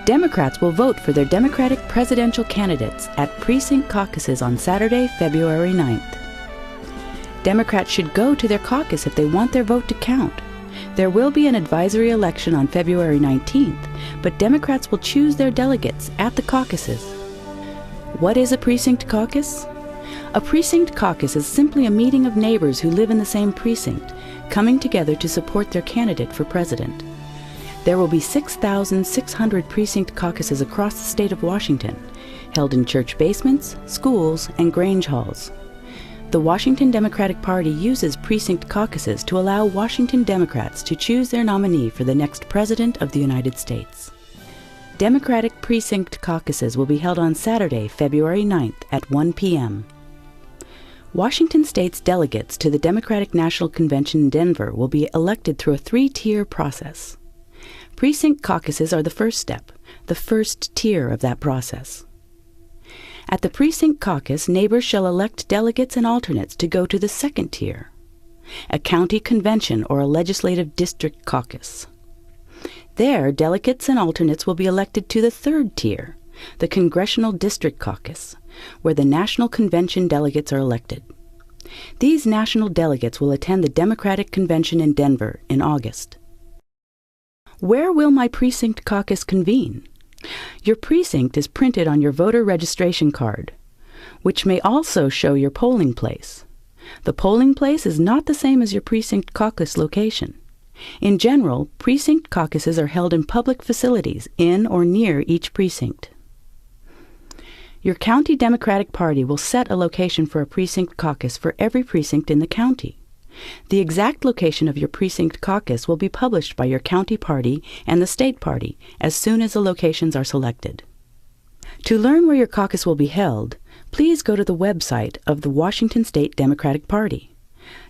Democrats will vote for their Democratic presidential candidates at Precinct Caucuses on Saturday, February 9th. Democrats should go to their caucus if they want their vote to count. There will be an advisory election on February 19th, but Democrats will choose their delegates at the caucuses. What is a precinct caucus? A precinct caucus is simply a meeting of neighbors who live in the same precinct, coming together to support their candidate for president. There will be 6,600 precinct caucuses across the state of Washington, held in church basements, schools, and Grange halls. The Washington Democratic Party uses precinct caucuses to allow Washington Democrats to choose their nominee for the next President of the United States. Democratic precinct caucuses will be held on Saturday, February 9th at 1 p.m. Washington State's delegates to the Democratic National Convention in Denver will be elected through a three-tier process. Precinct caucuses are the first step, the first tier of that process. At the precinct caucus, neighbors shall elect delegates and alternates to go to the second tier, a county convention or a legislative district caucus. There, delegates and alternates will be elected to the third tier, the congressional district caucus, where the national convention delegates are elected. These national delegates will attend the Democratic Convention in Denver in August. Where will my precinct caucus convene? Your precinct is printed on your voter registration card, which may also show your polling place. The polling place is not the same as your precinct caucus location. In general, precinct caucuses are held in public facilities in or near each precinct. Your county Democratic Party will set a location for a precinct caucus for every precinct in the county. The exact location of your precinct caucus will be published by your county party and the state party as soon as the locations are selected. To learn where your caucus will be held, please go to the website of the Washington State Democratic Party,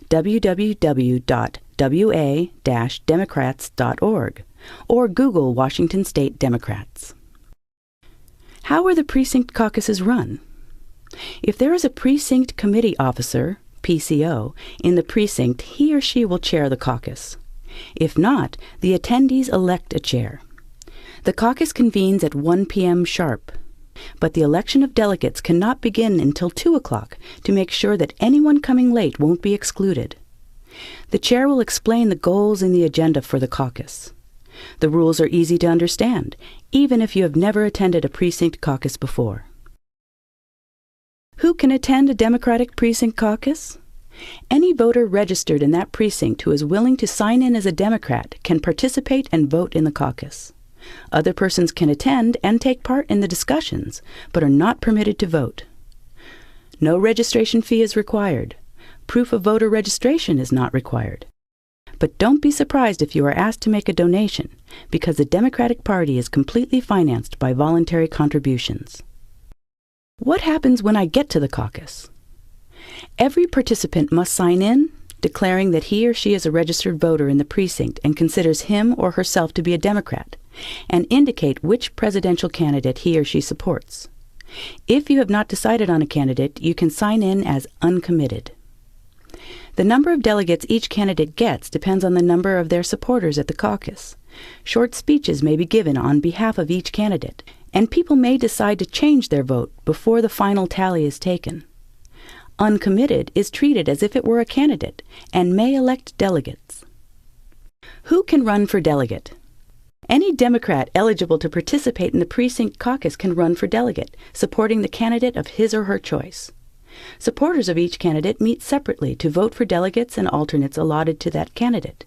www.wa-democrats.org, or Google Washington State Democrats. How are the precinct caucuses run? If there is a precinct committee officer, PCO, in the precinct, he or she will chair the caucus. If not, the attendees elect a chair. The caucus convenes at 1 p.m. sharp, but the election of delegates cannot begin until 2 o'clock to make sure that anyone coming late won't be excluded. The chair will explain the goals and the agenda for the caucus. The rules are easy to understand, even if you have never attended a precinct caucus before. Who can attend a Democratic precinct caucus? Any voter registered in that precinct who is willing to sign in as a Democrat can participate and vote in the caucus. Other persons can attend and take part in the discussions, but are not permitted to vote. No registration fee is required. Proof of voter registration is not required. But don't be surprised if you are asked to make a donation, because the Democratic Party is completely financed by voluntary contributions. What happens when I get to the caucus? Every participant must sign in, declaring that he or she is a registered voter in the precinct and considers him or herself to be a Democrat, and indicate which presidential candidate he or she supports. If you have not decided on a candidate, you can sign in as uncommitted. The number of delegates each candidate gets depends on the number of their supporters at the caucus. Short speeches may be given on behalf of each candidate, and people may decide to change their vote before the final tally is taken. Uncommitted is treated as if it were a candidate and may elect delegates. Who can run for delegate? Any Democrat eligible to participate in the precinct caucus can run for delegate, supporting the candidate of his or her choice. Supporters of each candidate meet separately to vote for delegates and alternates allotted to that candidate.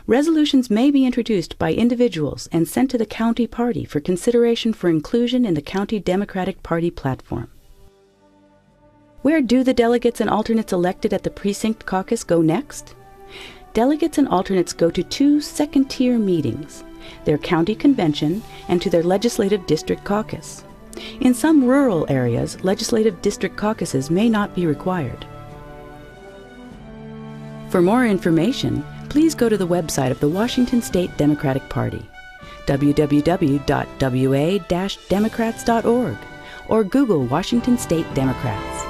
Resolutions may be introduced by individuals and sent to the county party for consideration for inclusion in the county Democratic Party platform. Where do the delegates and alternates elected at the precinct caucus go next? Delegates and alternates go to 2 second-tier meetings, their county convention and to their legislative district caucus. In some rural areas, legislative district caucuses may not be required. For more information, please go to the website of the Washington State Democratic Party, www.wa-democrats.org, or Google Washington State Democrats.